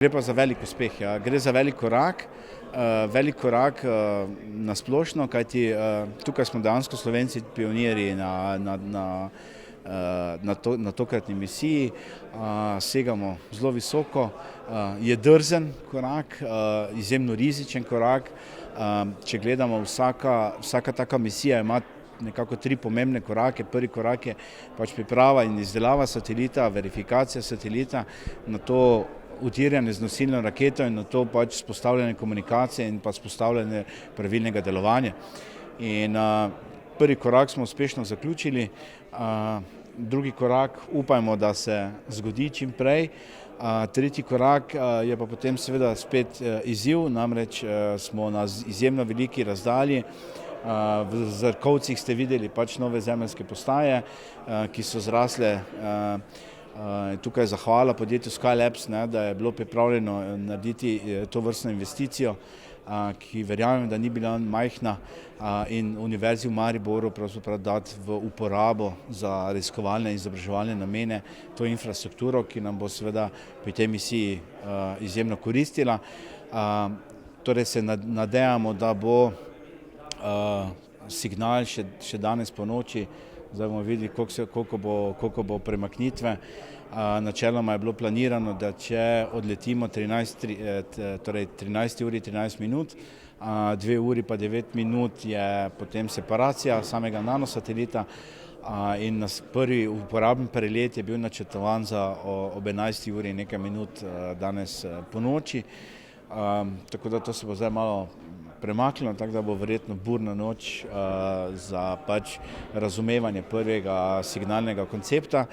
Gre pa za velik uspeh, ja. Gre za velik korak na splošno, kajti tukaj smo dejansko Slovenci pionirji na tokratni misiji, segamo zelo visoko, je drzen korak, izjemno rizičen korak. Če gledamo, vsaka taka misija ima nekako 3 pomembne korake. Prvi korak je pač priprava in izdelava satelita, verifikacija satelita, nato utirjanje z nosilno raketo in nato pač vzpostavljanje komunikacije in pa vzpostavljanje pravilnega delovanja. In prvi korak smo uspešno zaključili, drugi korak upajmo, da se zgodi čim prej. Tretji korak je pa potem seveda spet izziv, namreč smo na izjemno veliki razdalji. V zrakovcih ste videli pač nove zemeljske postaje, ki so zrasle. Tukaj zahvala podjetju Skylabs, da je bilo pripravljeno narediti tovrstno investicijo, ki verjamem, da ni bila majhna, in Univerzi v Mariboru pravzaprav dati v uporabo za raziskovalne in izobraževalne namene to infrastrukturo, ki nam bo seveda pri tej misiji izjemno koristila. Torej se nadejamo, da bo signal še danes po noči. Zdaj bomo videli, koliko bo premaknitve. Načeloma je bilo planirano, da če odletimo 13 uri 13 minut, 2 uri pa 9 minut je potem separacija samega nanosatelita, in prvi uporaben prelet je bil načrtovan za ob 11 uri nekaj minut danes ponoči. Tako da to se bo zdaj malo premaknilo, tako da bo verjetno burna noč za pač razumevanje prvega signalnega koncepta.